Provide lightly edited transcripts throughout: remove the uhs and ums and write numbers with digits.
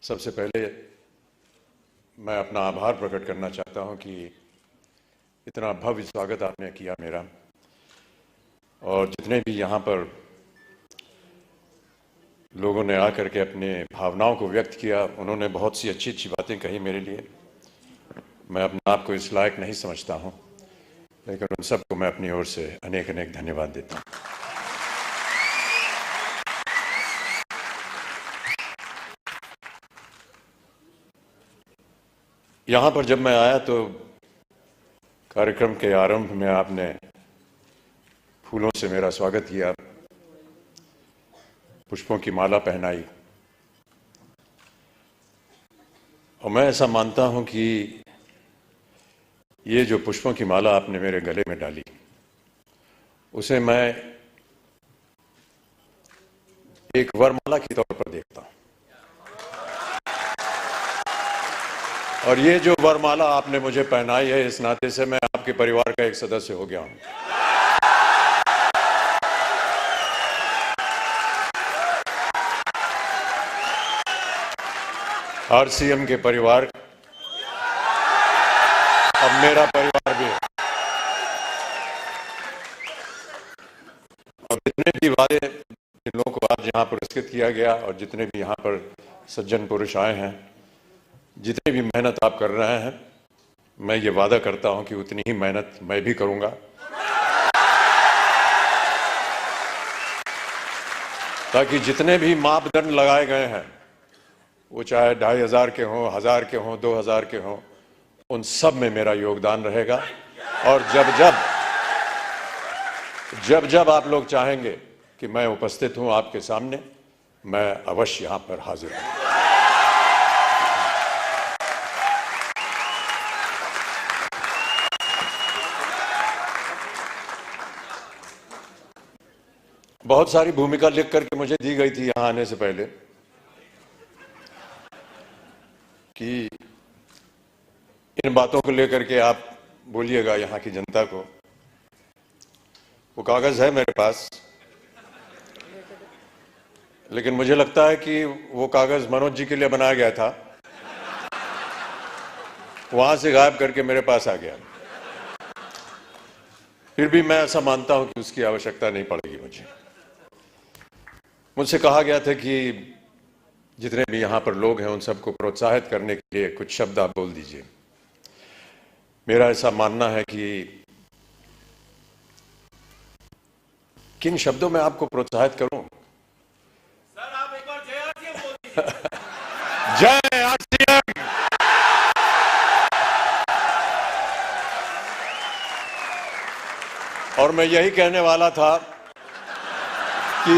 सबसे पहले मैं अपना आभार प्रकट करना चाहता हूं कि इतना भव्य स्वागत आपने किया मेरा, और जितने भी यहाँ पर लोगों ने आकर के अपने भावनाओं को व्यक्त किया, उन्होंने बहुत सी अच्छी अच्छी बातें कही मेरे लिए। मैं अपने आप को इस लायक नहीं समझता हूँ, लेकिन उन सबको मैं अपनी ओर से अनेक अनेक धन्यवाद देता हूँ। यहाँ पर जब मैं आया तो कार्यक्रम के आरंभ में आपने फूलों से मेरा स्वागत किया, पुष्पों की माला पहनाई, और मैं ऐसा मानता हूं कि ये जो पुष्पों की माला आपने मेरे गले में डाली, उसे मैं एक वरमाला के तौर पर देखता हूं। और ये जो वरमाला आपने मुझे पहनाई है, इस नाते से मैं आपके परिवार का एक सदस्य हो गया हूं। आरसीएम के परिवार अब मेरा परिवार भी है। और जितने भी वादे जिन लोगों को आज यहाँ पुरस्कृत किया गया, और जितने भी यहाँ पर सज्जन पुरुष आए हैं, जितनी भी मेहनत आप कर रहे हैं, मैं ये वादा करता हूं कि उतनी ही मेहनत मैं भी करूंगा, ताकि जितने भी मापदंड लगाए गए हैं, वो चाहे 2500 के हों, 1000 के हों, 2000 के हों, उन सब में मेरा योगदान रहेगा। और जब जब आप लोग चाहेंगे कि मैं उपस्थित हूं आपके सामने, मैं अवश्य यहां पर हाजिर हूं। बहुत सारी भूमिका लिख करके मुझे दी गई थी यहां आने से पहले कि इन बातों को लेकर के आप बोलिएगा यहाँ की जनता को। वो कागज है मेरे पास, लेकिन मुझे लगता है कि वो कागज मनोज जी के लिए बनाया गया था, वहां से गायब करके मेरे पास आ गया। फिर भी मैं ऐसा मानता हूं कि उसकी आवश्यकता नहीं पड़ेगी। मुझसे कहा गया था कि जितने भी यहाँ पर लोग हैं, उन सबको प्रोत्साहित करने के लिए कुछ शब्द आप बोल दीजिए। मेरा ऐसा मानना है कि किन शब्दों में आपको प्रोत्साहित करूं? सर, आप एक बार जय आरसीएम बोल दीजिए। जय आरसीएम। और मैं यही कहने वाला था कि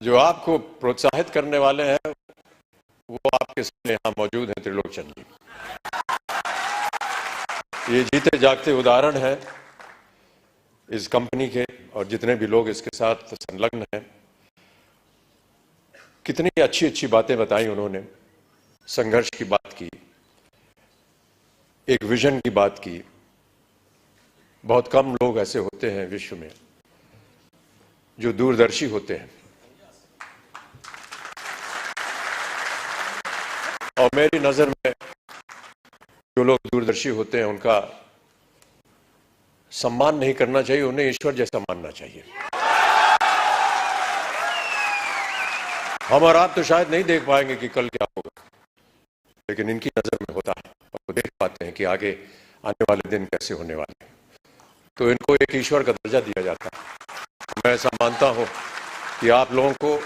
जो आपको प्रोत्साहित करने वाले हैं, वो आपके सामने यहां मौजूद हैं, त्रिलोकचंद जी। ये जीते जागते उदाहरण है इस कंपनी के, और जितने भी लोग इसके साथ संलग्न हैं। कितनी अच्छी अच्छी बातें बताई उन्होंने, संघर्ष की बात की, एक विजन की बात की। बहुत कम लोग ऐसे होते हैं विश्व में जो दूरदर्शी होते हैं, और मेरी नजर में जो लोग दूरदर्शी होते हैं, उनका सम्मान नहीं करना चाहिए, उन्हें ईश्वर जैसा मानना चाहिए। हम और आप तो शायद नहीं देख पाएंगे कि कल क्या होगा, लेकिन इनकी नजर में होता है, और वो देख पाते हैं कि आगे आने वाले दिन कैसे होने वाले हैं। तो इनको एक ईश्वर का दर्जा दिया जाता है। मैं ऐसा मानता हूं कि आप लोगों को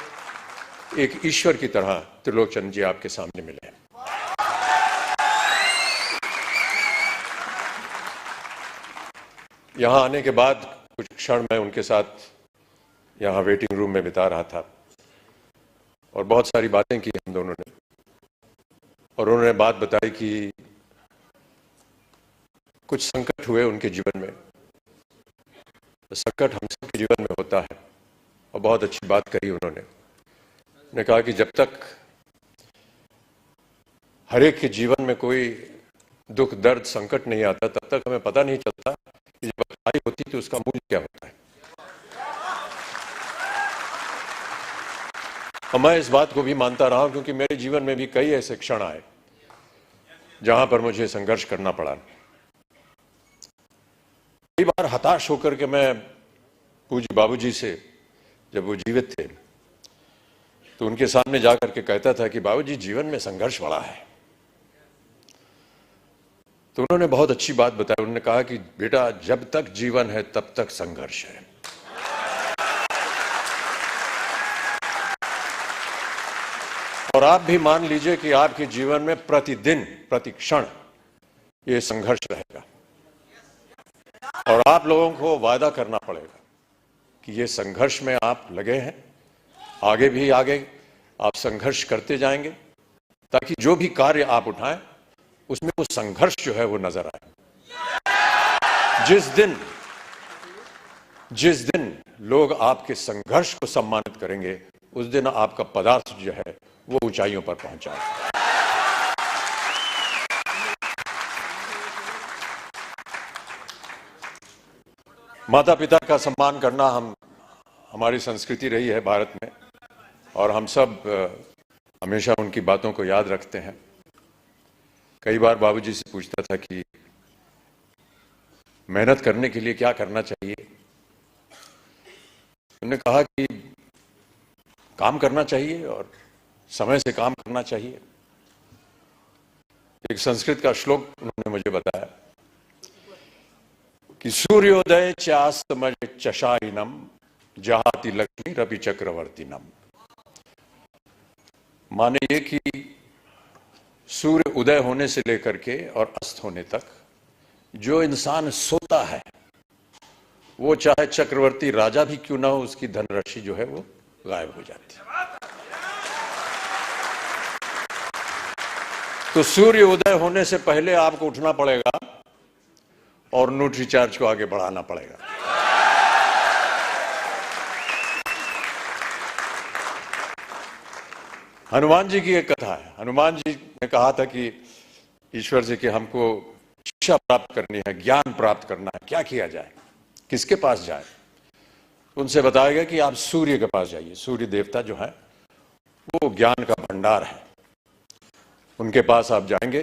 एक ईश्वर की तरह त्रिलोकचंद जी आपके सामने मिले। यहां आने के बाद कुछ क्षण मैं उनके साथ यहां वेटिंग रूम में बिता रहा था, और बहुत सारी बातें की हम दोनों ने। और उन्होंने बात बताई कि कुछ संकट हुए उनके जीवन में। तो संकट हम सबके जीवन में होता है, और बहुत अच्छी बात कही उन्होंने कहा कि जब तक हर एक के जीवन में कोई दुख दर्द संकट नहीं आता, तब तक हमें पता नहीं चलता कि जब अच्छाई होती तो उसका मूल्य क्या होता है। और मैं इस बात को भी मानता रहा हूं क्योंकि मेरे जीवन में भी कई ऐसे क्षण आए जहां पर मुझे संघर्ष करना पड़ा। कई बार हताश होकर के मैं पूज्य बाबूजी से, जब वो जीवित थे, तो उनके सामने जाकर के कहता था कि बाबूजी जीवन में संघर्ष बड़ा है। तो उन्होंने बहुत अच्छी बात बताई। उन्होंने कहा कि बेटा जब तक जीवन है तब तक संघर्ष है। और आप भी मान लीजिए कि आपके जीवन में प्रतिदिन प्रति क्षण ये संघर्ष रहेगा और आप लोगों को वादा करना पड़ेगा कि ये संघर्ष में आप लगे हैं, आगे भी आगे आप संघर्ष करते जाएंगे ताकि जो भी कार्य आप उठाएं उसमें वो संघर्ष जो है वो नजर आए। जिस दिन लोग आपके संघर्ष को सम्मानित करेंगे उस दिन आपका पदार्थ जो है वो ऊंचाइयों पर पहुंच जाएगा। माता पिता का सम्मान करना हमारी संस्कृति रही है भारत में और हम सब हमेशा उनकी बातों को याद रखते हैं। कई बार बाबूजी से पूछता था कि मेहनत करने के लिए क्या करना चाहिए। उन्होंने कहा कि काम करना चाहिए और समय से काम करना चाहिए। एक संस्कृत का श्लोक उन्होंने मुझे बताया कि सूर्योदय चास्तमय चशाइनम जहाति लक्ष्मी रवि चक्रवर्तीनम। माने ये कि सूर्य उदय होने से लेकर के और अस्त होने तक जो इंसान सोता है वो चाहे चक्रवर्ती राजा भी क्यों ना हो, उसकी धनराशि जो है वो गायब हो जाती है। तो सूर्य उदय होने से पहले आपको उठना पड़ेगा और न्यूट्री चार्ज को आगे बढ़ाना पड़ेगा। हनुमान जी की एक कथा है। हनुमान जी ने कहा था कि ईश्वर से कि हमको शिक्षा प्राप्त करनी है, ज्ञान प्राप्त करना है, क्या किया जाए, किसके पास जाए। उनसे बताया गया कि आप सूर्य के पास जाइए। सूर्य देवता जो है वो ज्ञान का भंडार है, उनके पास आप जाएंगे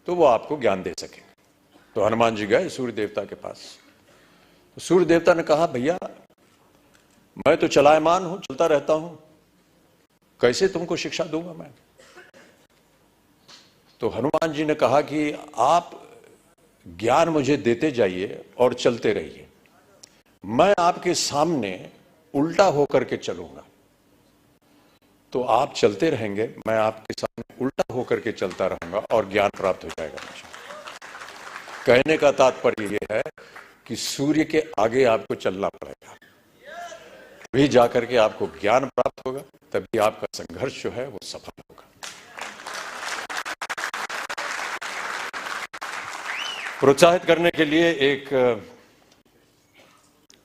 तो वो आपको ज्ञान दे सकेंगे। तो हनुमान जी गए सूर्य देवता के पास। तो सूर्य देवता ने कहा भैया मैं तो चलायमान हूं, चलता रहता हूं, कैसे तुमको शिक्षा दूंगा मैं। तो हनुमान जी ने कहा कि आप ज्ञान मुझे देते जाइए और चलते रहिए, मैं आपके सामने उल्टा होकर के चलूंगा। तो आप चलते रहेंगे, मैं आपके सामने उल्टा होकर के चलता रहूंगा और ज्ञान प्राप्त हो जाएगा मुझे। कहने का तात्पर्य यह है कि सूर्य के आगे आपको चलना पड़ेगा, तभी जाकर के आपको ज्ञान प्राप्त होगा, तभी आपका संघर्ष जो है वो सफल होगा। प्रोत्साहित करने के लिए एक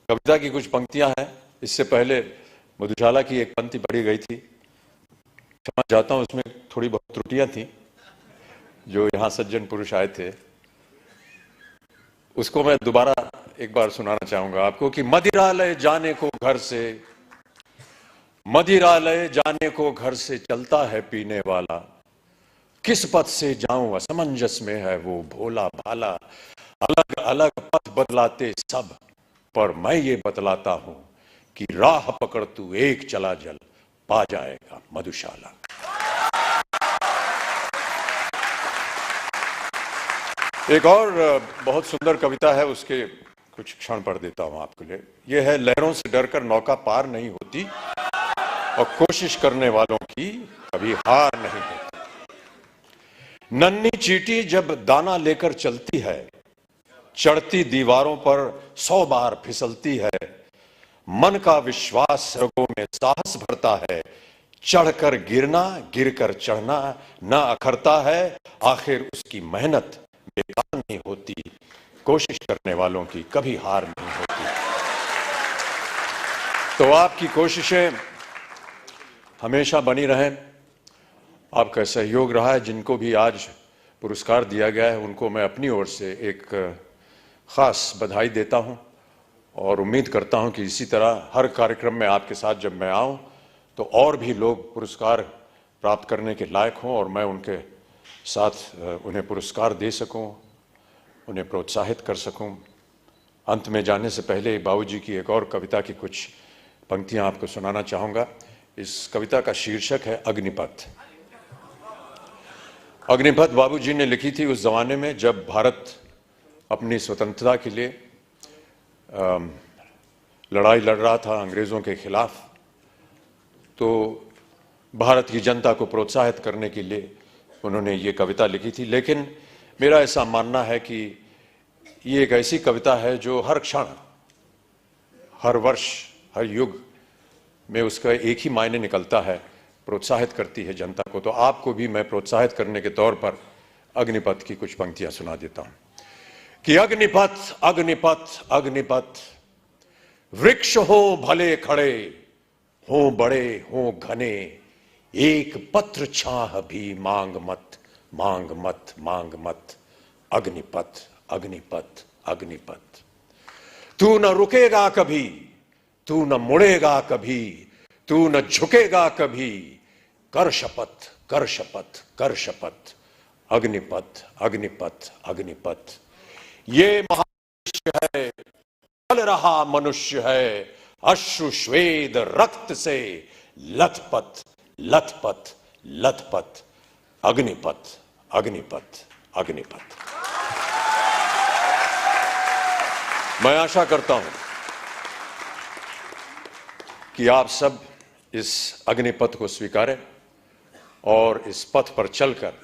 कविता की कुछ पंक्तियां हैं। इससे पहले मधुशाला की एक पंक्ति पढ़ी गई थी, क्षमा चाहता हूं उसमें थोड़ी बहुत त्रुटियां थी। जो यहां सज्जन पुरुष आए थे उसको मैं दोबारा एक बार सुनाना चाहूंगा आपको कि मदिरालय जाने को घर से, मदिरालय जाने को घर से चलता है पीने वाला, किस पथ से जाऊं असमंजस में है वो भोला भाला। अलग अलग पथ बदलाते सब, पर मैं ये बतलाता हूं कि राह पकड़ तू एक चला जल, पा जाएगा मधुशाला। एक और बहुत सुंदर कविता है, उसके कुछ क्षण पढ़ देता हूं आपके लिए। यह है लहरों से डरकर नौका पार नहीं होती और कोशिश करने वालों की कभी हार नहीं होती। नन्ही चींटी जब दाना लेकर चलती है, चढ़ती दीवारों पर 100 बार फिसलती है। मन का विश्वास रगों में साहस भरता है, चढ़कर गिरना गिरकर चढ़ना न अखरता है। आखिर उसकी मेहनत बेकार नहीं होती, कोशिश करने वालों की कभी हार नहीं होती। तो आपकी कोशिशें हमेशा बनी रहें। आपका सहयोग रहा है। जिनको भी आज पुरस्कार दिया गया है उनको मैं अपनी ओर से एक खास बधाई देता हूं और उम्मीद करता हूं कि इसी तरह हर कार्यक्रम में आपके साथ जब मैं आऊं तो और भी लोग पुरस्कार प्राप्त करने के लायक हों और मैं उनके साथ उन्हें पुरस्कार दे सकूं, उन्हें प्रोत्साहित कर सकूं। अंत में जाने से पहले बाबूजी की एक और कविता की कुछ पंक्तियां आपको सुनाना चाहूंगा। इस कविता का शीर्षक है अग्निपथ। अग्निपथ बाबूजी ने लिखी थी उस जमाने में जब भारत अपनी स्वतंत्रता के लिए लड़ाई लड़ रहा था अंग्रेजों के खिलाफ। तो भारत की जनता को प्रोत्साहित करने के लिए उन्होंने ये कविता लिखी थी। लेकिन मेरा ऐसा मानना है कि ये एक ऐसी कविता है जो हर क्षण, हर वर्ष, हर युग में उसका एक ही मायने निकलता है, प्रोत्साहित करती है जनता को। तो आपको भी मैं प्रोत्साहित करने के तौर पर अग्निपथ की कुछ पंक्तियां सुना देता हूं कि अग्निपथ अग्निपथ अग्निपथ, वृक्ष हो भले खड़े, हो बड़े हो घने, एक पत्र छाह भी मांग मत मांग मत मांग मत। अग्निपथ अग्निपथ अग्निपथ, तू न रुकेगा कभी, तू न मुड़ेगा कभी, तू न झुकेगा कभी, कर शपथ कर शपथ कर शपथ। अग्निपथ अग्निपथ अग्निपथ, ये महामनुष्य है, चल रहा मनुष्य है, अश्रु श्वेद रक्त से लथपथ लथपथ लथपथ। अग्निपथ अग्निपथ अग्निपथ। मैं आशा करता हूं कि आप सब इस अग्निपथ को स्वीकारें और इस पथ पर चलकर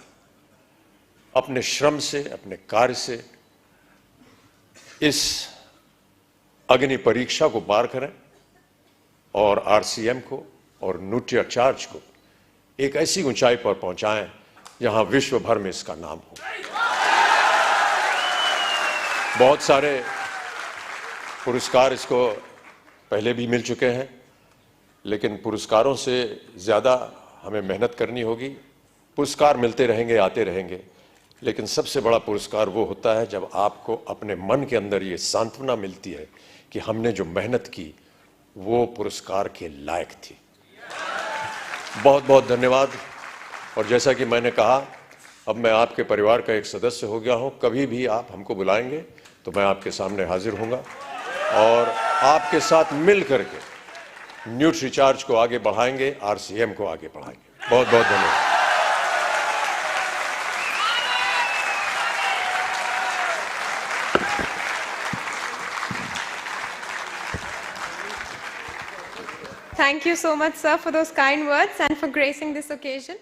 अपने श्रम से, अपने कार्य से इस अग्नि परीक्षा को पार करें और आरसीएम को और न्यूट्रिचार्ज को एक ऐसी ऊंचाई पर पहुंचाएं जहां विश्व भर में इसका नाम हो। बहुत सारे पुरस्कार इसको पहले भी मिल चुके हैं, लेकिन पुरस्कारों से ज्यादा हमें मेहनत करनी होगी। पुरस्कार मिलते रहेंगे, आते रहेंगे, लेकिन सबसे बड़ा पुरस्कार वो होता है जब आपको अपने मन के अंदर ये सांत्वना मिलती है कि हमने जो मेहनत की वो पुरस्कार के लायक थी। बहुत बहुत धन्यवाद। और जैसा कि मैंने कहा, अब मैं आपके परिवार का एक सदस्य हो गया हूं। कभी भी आप हमको बुलाएंगे तो मैं आपके सामने हाजिर होऊंगा और आपके साथ मिल करके न्यूट्रिचार्ज को आगे बढ़ाएंगे, आरसीएम को आगे बढ़ाएंगे। बहुत बहुत धन्यवाद। Thank you so much, sir, for those kind words and for gracing this occasion.